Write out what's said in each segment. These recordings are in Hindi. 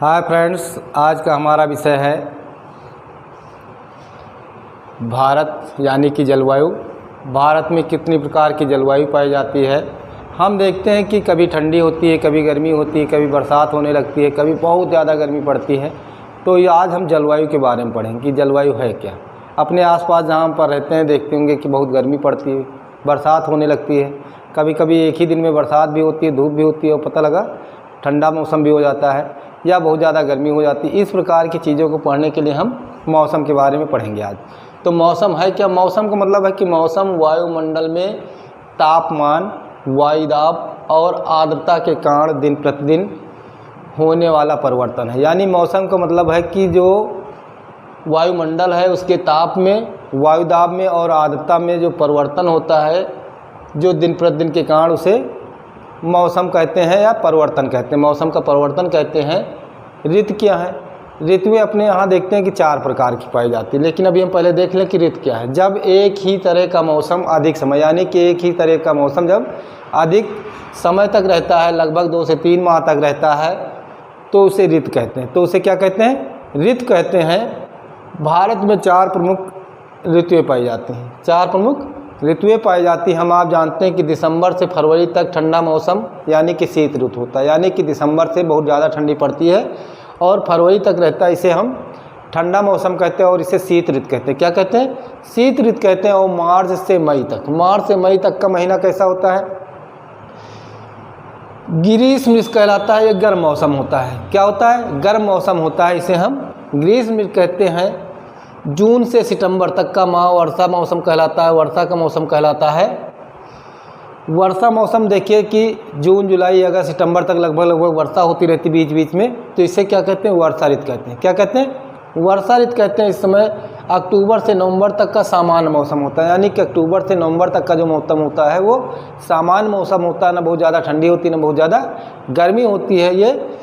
हाय फ्रेंड्स, आज का हमारा विषय है भारत यानी कि जलवायु। भारत में कितनी प्रकार की जलवायु पाई जाती है। हम देखते हैं कि कभी ठंडी होती है, कभी गर्मी होती है, कभी बरसात होने लगती है, कभी बहुत ज़्यादा गर्मी पड़ती है। तो ये आज हम जलवायु के बारे में पढ़ेंगे कि जलवायु है क्या। अपने आसपास जहाँ हम पर रहते हैं देखते होंगे कि बहुत गर्मी पड़ती है, बरसात होने लगती है, कभी कभी एक ही दिन में बरसात भी होती है, धूप भी होती है और पता लगा ठंडा मौसम भी हो जाता है या बहुत ज़्यादा गर्मी हो जाती है। इस प्रकार की चीज़ों को पढ़ने के लिए हम मौसम के बारे में पढ़ेंगे आज। तो मौसम है क्या? मौसम का मतलब है कि मौसम वायुमंडल में तापमान, वायुदाब और आर्द्रता के कारण दिन प्रतिदिन होने वाला परिवर्तन है। यानी मौसम का मतलब है कि जो वायुमंडल है उसके ताप में, वायुदाब में और आर्द्रता में जो परिवर्तन होता है, जो दिन प्रतिदिन के कारण उसे मौसम कहते हैं या परिवर्तन कहते हैं। मौसम का परिवर्तन कहते हैं। ऋतु क्या है? ऋतुएं अपने यहाँ देखते हैं कि 4 प्रकार की पाई जाती है, लेकिन अभी हम पहले देख लें कि ऋतु क्या है। जब एक ही तरह का मौसम अधिक समय, यानी कि एक ही तरह का मौसम जब अधिक समय तक रहता है, लगभग 2 से 3 माह तक रहता है, तो उसे ऋतु कहते हैं। तो उसे क्या कहते हैं? ऋतु कहते हैं। भारत में 4 प्रमुख ऋतुएं पाई जाती हैं। 4 प्रमुख ऋतुएं पाई जाती हैं। हम आप जानते हैं कि दिसंबर से फरवरी तक ठंडा मौसम यानी कि शीत ऋतु होता है। यानी कि दिसंबर से बहुत ज़्यादा ठंडी पड़ती है और फरवरी तक रहता है। इसे हम ठंडा मौसम कहते हैं और इसे शीत ऋतु कहते हैं। क्या कहते हैं? शीत ऋतु कहते हैं। और मार्च से मई तक का महीना कैसा होता है? ग्रीष्म ऋतु कहलाता है। ये गर्म मौसम होता है। क्या होता है? गर्म मौसम होता है। इसे हम ग्रीष्म ऋतु कहते हैं। जून से सितंबर तक का माह वर्षा मौसम कहलाता है। वर्षा का मौसम कहलाता है। वर्षा मौसम देखिए कि जून, जुलाई, अगस्त, सितंबर तक लगभग वर्षा होती रहती बीच बीच में, तो इसे क्या कहते हैं? वर्षा ऋतु कहते हैं। क्या कहते हैं? वर्षा ऋतु कहते हैं। इस समय अक्टूबर से नवंबर तक का सामान्य मौसम होता है। यानी कि अक्टूबर से नवंबर तक का जो मौसम होता है वो सामान्य मौसम होता है। ना बहुत ज़्यादा ठंडी होती है, ना बहुत ज़्यादा गर्मी होती है। ये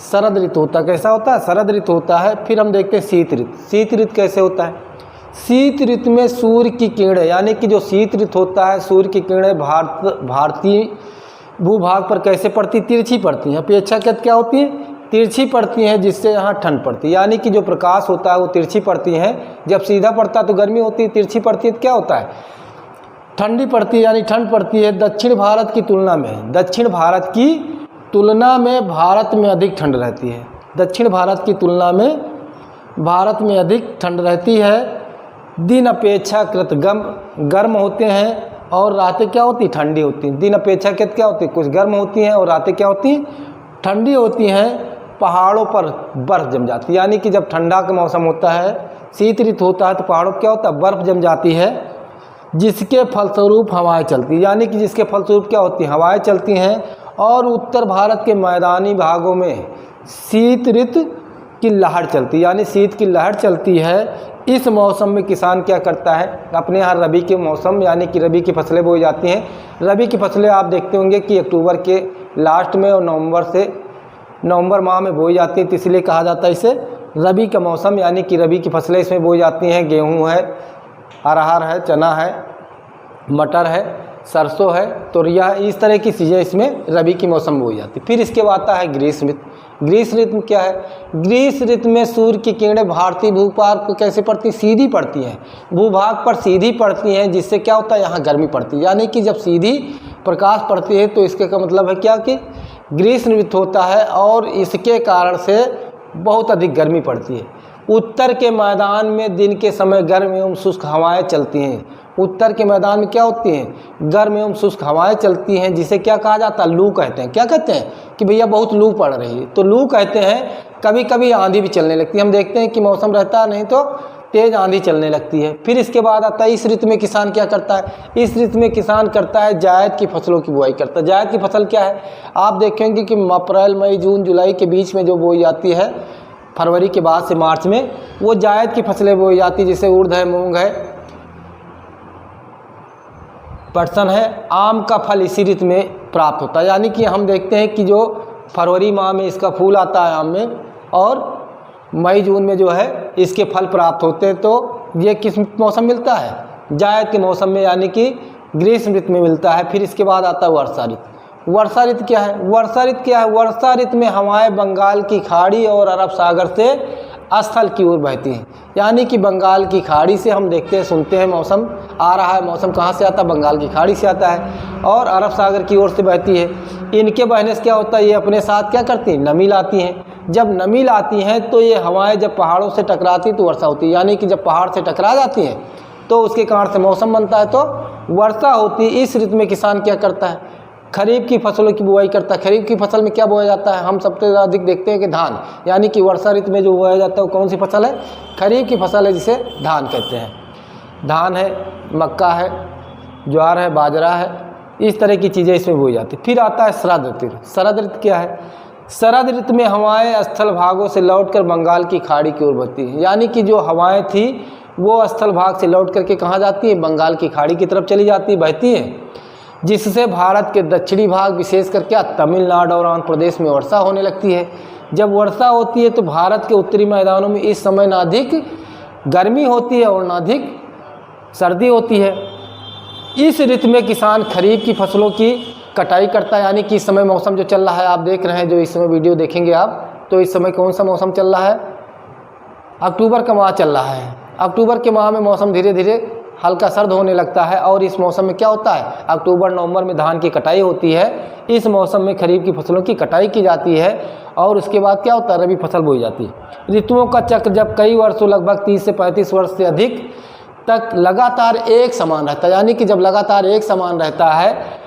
शरद ऋतु होता है। कैसा होता है? शरद ऋतु होता है। फिर हम देखते हैं शीत ऋतु। शीत ऋतु कैसे होता है? शीत ऋतु में सूर्य की किरणें, यानी कि जो शीत ऋतु होता है, सूर्य की किरणें भारतीय भूभाग पर कैसे पड़ती? तिरछी पड़ती हैं। अपेक्षाकृत क्या होती है? तिरछी पड़ती हैं, जिससे यहाँ ठंड पड़ती है। यानी कि जो प्रकाश होता है वो तिरछी पड़ती हैं। जब सीधा पड़ता है तो गर्मी होती है, तिरछी पड़ती है तो क्या होता है? ठंडी पड़ती है, यानी ठंड पड़ती है। दक्षिण भारत की तुलना में भारत में अधिक ठंड रहती है। दक्षिण भारत की तुलना में भारत में अधिक ठंड रहती है। दिन अपेक्षाकृत गर्म होते हैं और रातें क्या होती? ठंडी होती हैं। दिन अपेक्षाकृत क्या होती है? कुछ गर्म होती हैं और रातें क्या होती हैं? ठंडी होती हैं। पहाड़ों पर बर्फ़ जम जाती है। यानी कि जब ठंडा का मौसम होता है, शीत ऋतु होता है, तो पहाड़ों पर क्या होता है? बर्फ़ जम जाती है, जिसके फलस्वरूप हवाएं चलती हैं। यानी कि जिसके फलस्वरूप क्या होती हैं? हवाएं चलती हैं। और उत्तर भारत के मैदानी भागों में शीत ऋतु की लहर चलती है। यानी शीत की लहर चलती है। इस मौसम में किसान क्या करता है? अपने यहाँ रबी के मौसम यानी कि रबी की फसलें बोई जाती हैं। रबी की फसलें आप देखते होंगे कि अक्टूबर के लास्ट में और नवंबर माह में बोई जाती है, तो इसलिए कहा जाता है इसे रबी का मौसम। यानी कि रबी की फसलें इसमें बोई जाती हैं। गेहूँ है, अरहर है, चना है, मटर है, सरसों है, तोरिया, इस तरह की चीज़ें इसमें रबी की मौसम बोई जाती है। फिर इसके बाद आता है ग्रीष्म ऋतु। ग्रीष्म ऋतु क्या है? ग्रीष्म ऋतु में सूर्य की किरणें भारतीय भूभाग पर कैसे पड़ती? सीधी पड़ती हैं। भूभाग पर सीधी पड़ती हैं, जिससे क्या होता है? यहाँ गर्मी पड़ती है। यानी कि जब सीधी प्रकाश पड़ती है तो इसके का मतलब है क्या कि ग्रीष्म ऋतु होता है और इसके कारण से बहुत अधिक गर्मी पड़ती है। उत्तर के मैदान में दिन के समय गर्म एवं शुष्क हवाएं चलती हैं। उत्तर के मैदान में क्या होती हैं? गर्म एवं शुष्क हवाएं चलती हैं, जिसे क्या कहा जाता है? लू कहते हैं। क्या कहते हैं? कि भैया बहुत लू पड़ रही है, तो लू कहते हैं। कभी कभी आंधी भी चलने लगती है। हम देखते हैं कि मौसम रहता है, नहीं तो तेज आंधी चलने लगती है। फिर इसके बाद आता है इस ऋतु में किसान क्या करता है? इस ऋतु में किसान करता है जायद की फसलों की बुआई करता है। जायद की फसल क्या है? आप देखेंगे कि अप्रैल, मई, जून, जुलाई के बीच में जो बोई जाती है, फरवरी के बाद से मार्च में, वो जायद की फसलें बोई जाती है, जैसे उड़द है, मूंग है, पटसन है। आम का फल इसी ऋतु में प्राप्त होता है। यानी कि हम देखते हैं कि जो फरवरी माह में इसका फूल आता है आम में, और मई जून में जो है इसके फल प्राप्त होते हैं। तो ये किस मौसम मिलता है? जायद के मौसम में, यानी कि ग्रीष्म ऋतु में मिलता है। फिर इसके बाद आता है वर्षा ऋतु। वर्षा ऋतु क्या है? वर्षा ऋतु क्या है? वर्षा ऋतु में हवाएं बंगाल की खाड़ी और अरब सागर से स्थल की ओर बहती हैं। यानी कि बंगाल की खाड़ी से हम देखते हैं सुनते हैं मौसम आ रहा है, मौसम कहाँ से आता है? बंगाल की खाड़ी से आता है और अरब सागर की ओर से बहती है। इनके बहने से क्या होता है? ये अपने साथ क्या करती हैं? नमी लाती हैं। जब नमी लाती हैं तो ये हवाएं जब पहाड़ों से टकराती तो वर्षा होती है। यानी कि जब पहाड़ से टकरा जाती हैं तो उसके कारण से मौसम बनता है तो वर्षा होती है। इस ऋतु में किसान क्या करता है? खरीफ की फसलों की बुआई करता है। खरीफ की फसल में क्या बोया जाता है? हम सबसे अधिक देखते हैं कि धान। यानी कि वर्षा ऋतु में जो बोया जाता है वो कौन सी फसल है? खरीफ की फसल है, जिसे धान कहते हैं। धान है, मक्का है, ज्वार है, बाजरा है, इस तरह की चीज़ें इसमें बोई जाती है। फिर आता है शरद ऋतु। शरद ऋतु क्या है? शरद ऋतु में हवाएं स्थल भागों से लौटकर बंगाल की खाड़ी की ओर बढ़ती हैं। यानी कि जो हवाएं थी वो स्थल भाग से लौट करके कहाँ जाती हैं? बंगाल की खाड़ी की तरफ चली जाती है, बहती हैं, जिससे भारत के दक्षिणी भाग विशेष करके तमिलनाडु और आंध्र प्रदेश में वर्षा होने लगती है। जब वर्षा होती है तो भारत के उत्तरी मैदानों में इस समय ना अधिक गर्मी होती है और ना अधिक सर्दी होती है। इस ऋतु में किसान खरीफ की फसलों की कटाई करता है। यानी कि इस समय मौसम जो चल रहा है, आप देख रहे हैं, जो इस समय वीडियो देखेंगे आप, तो इस समय कौन सा मौसम चल रहा है? अक्टूबर का माह चल रहा है। अक्टूबर के माह में मौसम धीरे धीरे हल्का सर्द होने लगता है और इस मौसम में क्या होता है? अक्टूबर नवंबर में धान की कटाई होती है। इस मौसम में खरीफ की फसलों की कटाई की जाती है और उसके बाद क्या होता है? रबी फसल बोई जाती है। ऋतुओं का चक्र जब कई वर्षों, लगभग 30 से 35 वर्ष से अधिक तक लगातार एक समान रहता है। यानी कि जब लगातार एक समान रहता है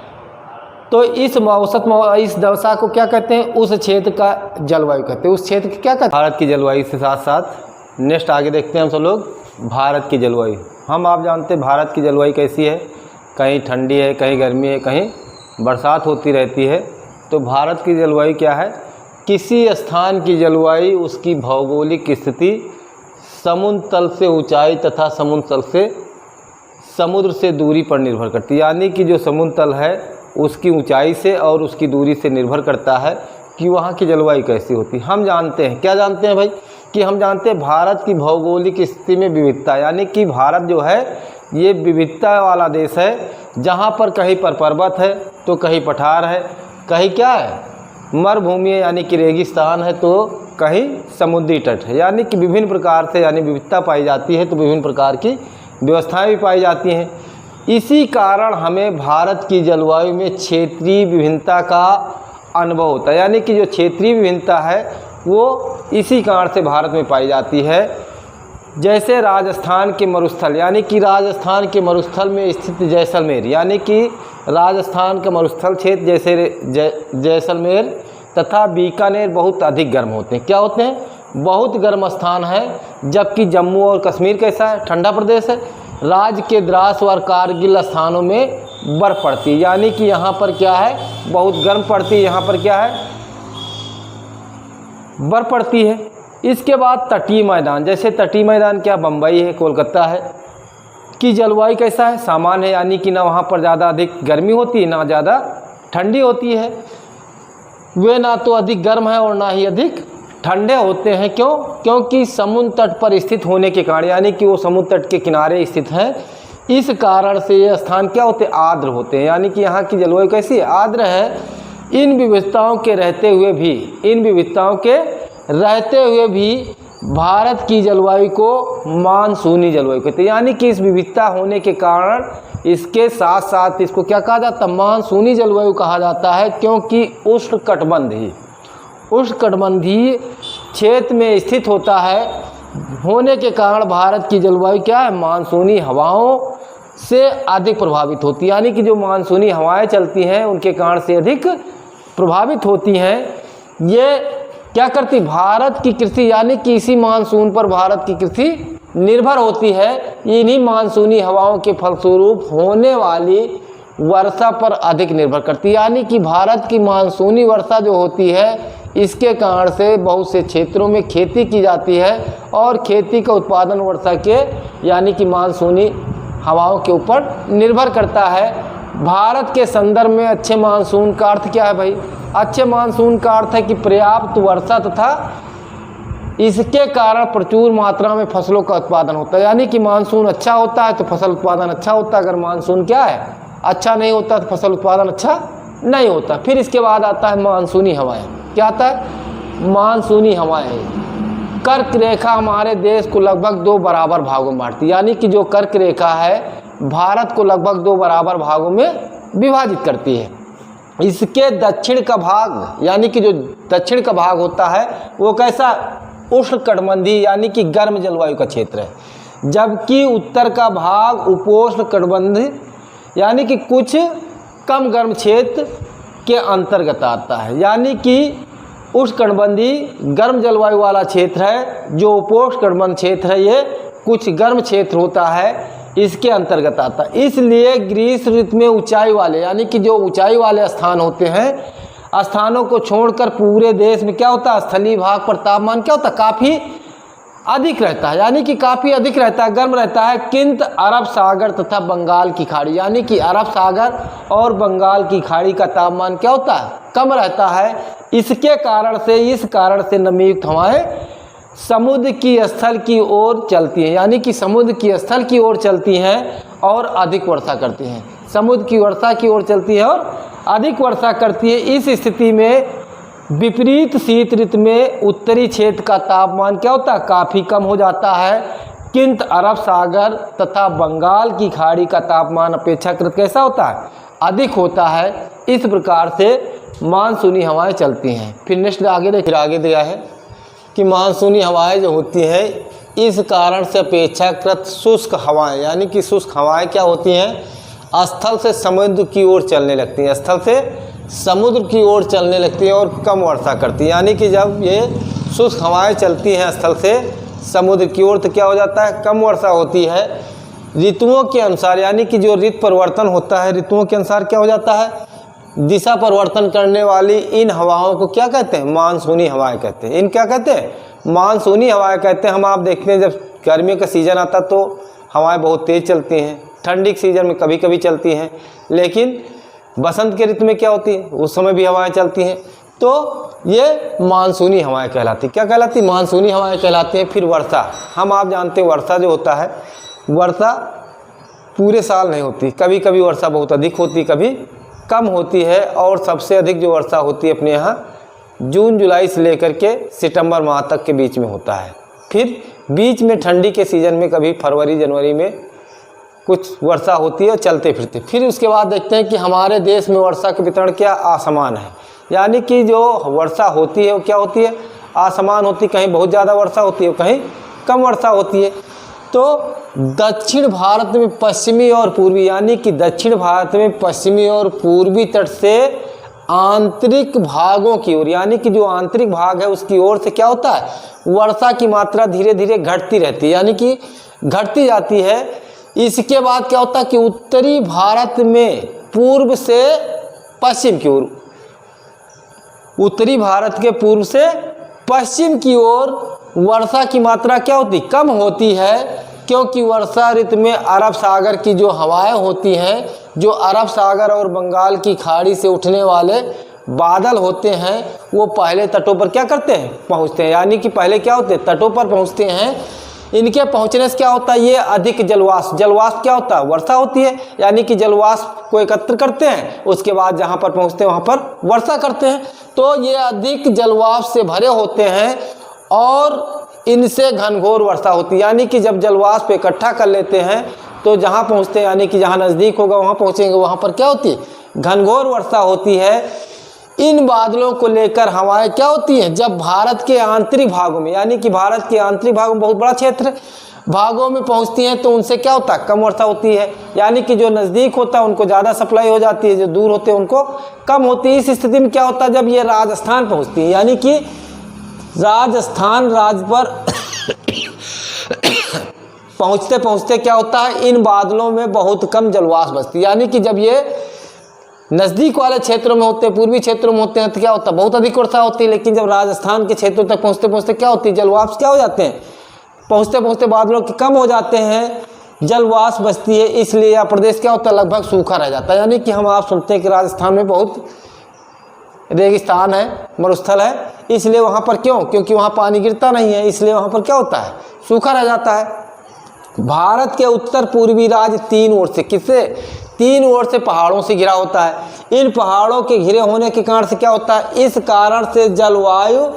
तो इस दशा को क्या कहते हैं? उस क्षेत्र का जलवायु कहते हैं। उस क्षेत्र की क्या कहते हैं? भारत की जलवायु से साथ साथ नेक्स्ट आगे देखते हैं हम सब लोग भारत की जलवायु। हम आप जानते हैं भारत की जलवायु कैसी है? कहीं ठंडी है, कहीं गर्मी है, कहीं बरसात होती रहती है। तो भारत की जलवायु क्या है? किसी स्थान की जलवायु उसकी भौगोलिक स्थिति, समुद्र तल से ऊंचाई तथा समुद्र से दूरी पर निर्भर करती है। यानी कि जो समुद्र तल है उसकी ऊंचाई से और उसकी दूरी से निर्भर करता है कि वहाँ की जलवायु कैसी होती है। हम जानते हैं, क्या जानते हैं भाई? कि हम जानते हैं भारत की भौगोलिक स्थिति में विविधता। यानी कि भारत जो है ये विविधता वाला देश है, जहाँ पर कहीं पर पर्वत है तो कहीं पठार है, कहीं क्या है? मरुभूमि है यानी कि रेगिस्तान है, तो कहीं समुद्री तट है। यानी कि विभिन्न प्रकार से यानी विविधता पाई जाती है, तो विभिन्न प्रकार की व्यवस्थाएं भी पाई जाती हैं। इसी कारण हमें भारत की जलवायु में क्षेत्रीय विभिन्नता का अनुभव होता है। यानी कि जो क्षेत्रीय विभिन्नता है वो इसी कारण से भारत में पाई जाती है। जैसे राजस्थान के मरुस्थल, यानी कि राजस्थान के मरुस्थल में स्थित जैसलमेर, यानी कि राजस्थान का मरुस्थल क्षेत्र जैसे जैसलमेर तथा बीकानेर बहुत अधिक गर्म होते हैं। क्या होते हैं? बहुत गर्म स्थान है। जबकि जम्मू और कश्मीर कैसा है? ठंडा प्रदेश है। राज्य के द्रास और कारगिल स्थानों में बर्फ़ पड़ती है। यानी कि यहाँ पर क्या है? बहुत गर्म पड़ती है, यहाँ पर क्या है? बर्फ़ पड़ती है। इसके बाद तटीय मैदान, जैसे तटीय मैदान क्या? बम्बई है, कोलकाता है, की जलवायु कैसा है? सामान्य है। यानी कि ना वहाँ पर ज़्यादा अधिक गर्मी होती है, ना ज़्यादा ठंडी होती है। वे ना तो अधिक गर्म है और ना ही अधिक ठंडे होते हैं। क्यों? क्योंकि समुद्र तट पर स्थित होने के कारण, यानी कि वो समुद्र तट के किनारे स्थित हैं, इस कारण से ये स्थान क्या होते हैं? आर्द्र होते हैं। यानी कि यहाँ की जलवायु कैसी है? आर्द्र है। इन विविधताओं के रहते हुए भी भारत की जलवायु को मानसूनी जलवायु कहते हैं। यानी कि इस विविधता होने के कारण इसके साथ साथ इसको क्या कहा जाता है? मानसूनी जलवायु कहा जाता है, क्योंकि उष्णकटिबंधीय क्षेत्र में स्थित होता है। होने के कारण भारत की जलवायु क्या है? मानसूनी हवाओं से अधिक प्रभावित होती है। यानी कि जो मानसूनी हवाएं चलती हैं उनके कारण से अधिक प्रभावित होती हैं। ये क्या करती? भारत की कृषि, यानी कि इसी मानसून पर भारत की कृषि निर्भर होती है। इन्हीं मानसूनी हवाओं के फलस्वरूप होने वाली वर्षा पर अधिक निर्भर करती है। यानी कि भारत की मानसूनी वर्षा जो होती है, इसके कारण से बहुत से क्षेत्रों में खेती की जाती है और खेती का उत्पादन वर्षा के यानी कि मानसूनी हवाओं के ऊपर निर्भर करता है। भारत के संदर्भ में अच्छे मानसून का अर्थ क्या है भाई? अच्छे मानसून का अर्थ है कि पर्याप्त वर्षा तथा इसके कारण प्रचुर मात्रा में फसलों का उत्पादन होता है। यानी कि मानसून अच्छा होता है तो फसल उत्पादन अच्छा होता है। अगर मानसून क्या है? अच्छा नहीं होता तो फसल उत्पादन अच्छा नहीं होता। फिर इसके बाद आता है मानसूनी हवाएं। क्या आता है? मानसूनी हवाएं। कर्क रेखा हमारे देश को लगभग 2 बराबर भागों में बांटती है, यानी कि जो कर्क रेखा है भारत को लगभग 2 बराबर भागों में विभाजित करती है। इसके दक्षिण का भाग, यानी कि जो दक्षिण का भाग होता है वो कैसा? उष्णकटिबंधीय यानी कि गर्म जलवायु का क्षेत्र है, जबकि उत्तर का भाग उपोष्ण कटिबंधीय यानी कि कुछ कम गर्म क्षेत्र के अंतर्गत आता है। यानी कि उष्णकटिबंधीय गर्म जलवायु वाला क्षेत्र है, जो उपोष्ण कटिबंधीय क्षेत्र है ये कुछ गर्म क्षेत्र होता है, इसके अंतर्गत आता है। इसलिए ग्रीष्म ऋतु में ऊंचाई वाले यानी कि जो ऊंचाई वाले स्थान होते हैं, स्थानों को छोड़कर पूरे देश में क्या होता है? स्थलीय भाग पर तापमान क्या होता है? काफ़ी अधिक रहता है, यानी कि काफ़ी अधिक रहता है, गर्म रहता है। किंतु अरब सागर तथा बंगाल की खाड़ी यानी कि अरब सागर और बंगाल की खाड़ी का तापमान क्या होता है? कम रहता है। इस कारण से नमीयुक्त हवाएं समुद्र की स्थल की ओर चलती हैं, यानी कि समुद्र की स्थल की ओर चलती हैं और अधिक वर्षा करती हैं। समुद्र की वर्षा की ओर चलती है और अधिक वर्षा करती है। इस स्थिति में विपरीत शीत ऋतु में उत्तरी क्षेत्र का तापमान क्या होता है? काफ़ी कम हो जाता है, किंतु अरब सागर तथा बंगाल की खाड़ी का तापमान अपेक्षाकृत कैसा होता है? अधिक होता है। इस प्रकार से मानसूनी हवाएं चलती हैं। फिर नेक्स्ट आगे दिया है कि मानसूनी हवाएं जो होती हैं इस कारण से अपेक्षाकृत शुष्क हवाएं, यानी कि शुष्क हवाएं क्या होती हैं? स्थल से समुद्र की ओर चलने लगती हैं, स्थल से समुद्र की ओर चलने लगती है और कम वर्षा करती है। यानी कि जब ये शुष्क हवाएं चलती हैं स्थल से समुद्र की ओर तो क्या हो जाता है? कम वर्षा होती है। ऋतुओं के अनुसार, यानी कि जो ऋतु परिवर्तन होता है ऋतुओं के अनुसार क्या हो जाता है? दिशा परिवर्तन करने वाली इन हवाओं को क्या कहते हैं? मानसूनी हवाएं कहते हैं। इन क्या कहते हैं? मानसूनी हवाएं कहते हैं। हम आप देखते हैं जब गर्मियों का सीज़न आता तो हवाएं बहुत तेज़ चलती हैं, ठंडी के सीज़न में कभी कभी चलती हैं, लेकिन बसंत के ऋतु में क्या होती है? उस समय भी हवाएं चलती हैं। तो ये मानसूनी हवाएं कहलाती। क्या कहलाती? मानसूनी हवाएं कहलाती हैं। फिर वर्षा, हम आप जानते हैं वर्षा जो होता है, वर्षा पूरे साल नहीं होती, कभी कभी वर्षा बहुत अधिक होती, कभी कम होती है। और सबसे अधिक जो वर्षा होती है अपने यहाँ जून जुलाई से लेकर के सितंबर माह तक के बीच में होता है। फिर बीच में ठंडी के सीज़न में कभी फरवरी जनवरी में कुछ वर्षा होती है और चलते फिरते। फिर उसके बाद देखते हैं कि हमारे देश में वर्षा का वितरण क्या असमान है, यानी कि जो वर्षा होती है वो क्या होती है? असमान होती, कहीं बहुत ज़्यादा वर्षा होती है, कहीं कम वर्षा होती है। तो दक्षिण भारत में पश्चिमी और पूर्वी, यानी कि दक्षिण भारत में पश्चिमी और पूर्वी तट से आंतरिक भागों की ओर, यानी कि जो आंतरिक भाग है उसकी ओर से क्या होता है? वर्षा की मात्रा धीरे धीरे घटती रहती है, यानी कि घटती जाती है। इसके बाद क्या होता है कि उत्तरी भारत में पूर्व से पश्चिम की ओर, उत्तरी भारत के पूर्व से पश्चिम की ओर वर्षा की मात्रा क्या होती? कम होती है, क्योंकि वर्षा ऋतु में अरब सागर की जो हवाएं होती हैं, जो अरब सागर और बंगाल की खाड़ी से उठने वाले बादल होते हैं, वो पहले तटों पर क्या करते हैं? पहुंचते हैं। यानी कि पहले क्या होते हैं? तटों पर पहुंचते हैं। इनके पहुंचने से क्या होता है? ये अधिक जलवाष्प क्या होता है? वर्षा होती है, यानी कि जलवाष्प को एकत्र करते हैं, उसके बाद जहां पर पहुंचते हैं वहां पर वर्षा करते हैं। तो ये अधिक जलवाष्प से भरे होते हैं और इनसे घनघोर वर्षा होती है। यानी कि जब जलवाष्प इकट्ठा कर लेते हैं तो जहां पहुंचते हैं, यानी कि जहां नज़दीक होगा वहां पहुंचेंगे, वहां पर क्या होती है? घनघोर वर्षा होती है। इन बादलों को लेकर हवाएं क्या होती हैं? जब भारत के आंतरिक भागों में, यानी कि भारत के आंतरिक भागों में बहुत बड़ा क्षेत्र भागों में पहुंचती हैं तो उनसे क्या होता है? कम वर्षा होती है। यानी कि जो नज़दीक होता है उनको ज़्यादा सप्लाई हो जाती है, जो दूर होते हैं उनको कम होती है। इस स्थिति में क्या होता है? जब ये राजस्थान पहुंचती है, यानी कि राजस्थान राज्य पर पहुंचते पहुंचते क्या होता है? इन बादलों में बहुत कम जलवाष्प बचती है। यानी कि जब ये नज़दीक वाले क्षेत्रों में होते हैं, पूर्वी क्षेत्रों में होते हैं तो क्या होता है? बहुत अधिक वर्षा होती है। लेकिन जब राजस्थान के क्षेत्रों तक पहुंचते पहुंचते क्या होती है? जलवाष्प क्या हो जाते हैं? पहुंचते पहुंचते बादलों के कम हो जाते हैं, जलवाष्प बचती है। इसलिए यह प्रदेश क्या होता है? लगभग सूखा रह जाता है। यानी कि हम आप सुनते हैं कि राजस्थान में बहुत रेगिस्तान है, मरुस्थल है, इसलिए वहाँ पर क्यों? क्योंकि वहाँ पानी गिरता नहीं है, इसलिए वहाँ पर क्या होता है? सूखा रह जाता है। भारत के उत्तर पूर्वी राज्य तीन ओर से, किससे, तीन ओर से पहाड़ों से घिरा होता है। इन पहाड़ों के घिरे होने के कारण से क्या होता है, इस कारण से जलवायु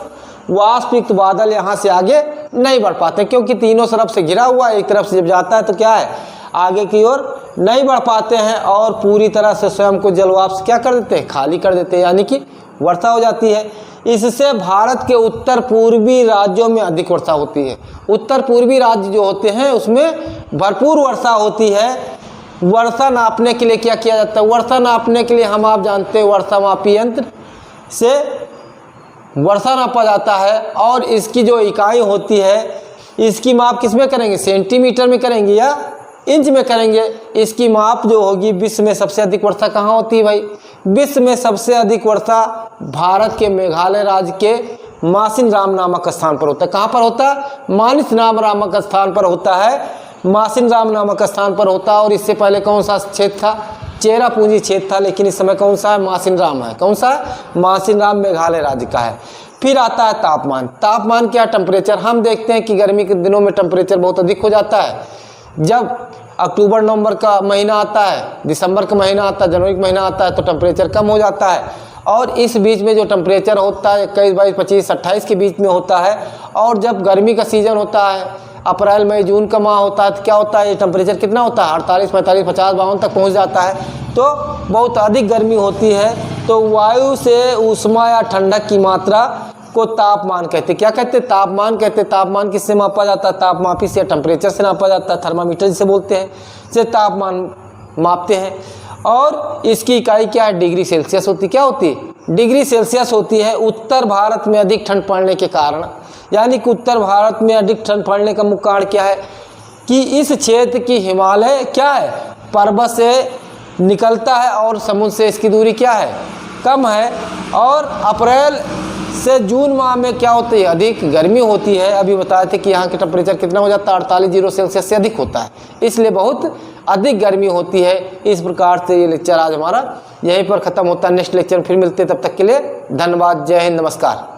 वाष्पयुक्त बादल यहाँ से आगे नहीं बढ़ पाते, क्योंकि तीनों तरफ से घिरा हुआ है। एक तरफ से जब जाता है तो क्या है, आगे की ओर नहीं बढ़ पाते हैं और पूरी तरह से स्वयं को जलवाष्प क्या कर देते हैं, खाली कर देते हैं, यानी कि वर्षा हो जाती है। इससे भारत के उत्तर पूर्वी राज्यों में अधिक वर्षा होती है। उत्तर पूर्वी राज्य जो होते हैं उसमें भरपूर वर्षा होती है। वर्षा नापने के लिए क्या किया जाता है, वर्षा नापने के लिए हम आप जानते हैं वर्षा मापी यंत्र से वर्षा नापा जाता है और इसकी जो इकाई होती है इसकी माप किस में करेंगे, सेंटीमीटर में करेंगे या इंच में करेंगे। इसकी माप जो होगी, विश्व में सबसे अधिक वर्षा कहाँ होती है भाई, विश्व में सबसे अधिक वर्षा भारत के मेघालय राज्य के मासिनराम नामक स्थान पर होता है। कहाँ पर होता है, मानिसराम नामक स्थान पर होता है, मासिनराम नामक स्थान पर होता है। और इससे पहले कौन सा क्षेत्र था, चेरापूंजी क्षेत्र था, लेकिन इस समय कौन सा है, मासिनराम है। कौन सा है, मासिनराम मेघालय राज्य का है। फिर आता है तापमान। तापमान क्या, टेम्परेचर। हम देखते हैं कि गर्मी के दिनों में टेम्परेचर बहुत अधिक हो जाता है। जब अक्टूबर नवंबर का महीना आता है, दिसंबर का महीना आता है, जनवरी का महीना आता है तो टेम्परेचर कम हो जाता है। और इस बीच में जो टेम्परेचर होता है 21, 22, 25, 28 के बीच में होता है। और जब गर्मी का सीज़न होता है, अप्रैल मई जून का माह होता है, तो क्या होता है, ये टेम्परेचर कितना होता है, 48, 45, 50, 52 तक पहुंच जाता है। तो बहुत अधिक गर्मी होती है। तो वायु से ऊष्मा या ठंडक की मात्रा को तापमान कहते हैं। क्या कहते हैं, तापमान कहते हैं। तापमान किससे मापा जाता है, तापमापी से, टेम्परेचर से नापा जाता है, थर्मामीटर जिसे बोलते हैं, से तापमान मापते हैं। और इसकी इकाई क्या है, डिग्री सेल्सियस होती है। क्या होती है, डिग्री सेल्सियस होती है। उत्तर भारत में अधिक ठंड पड़ने के कारण, यानी कि उत्तर भारत में अधिक ठंड पड़ने का मुख्य कारण क्या है कि इस क्षेत्र की हिमालय क्या है, पर्वत से निकलता है और समुद्र से इसकी दूरी क्या है, कम है। और अप्रैल से जून माह में क्या होती है, अधिक गर्मी होती है। अभी बताए थे कि यहाँ के टेम्परेचर कितना हो जाता है, 48 सेल्सियस से अधिक होता है, इसलिए बहुत अधिक गर्मी होती है। इस प्रकार से ये लेक्चर आज हमारा यहीं पर ख़त्म होता है। नेक्स्ट लेक्चर में फिर मिलते हैं, तब तक के लिए धन्यवाद। जय हिंद, नमस्कार।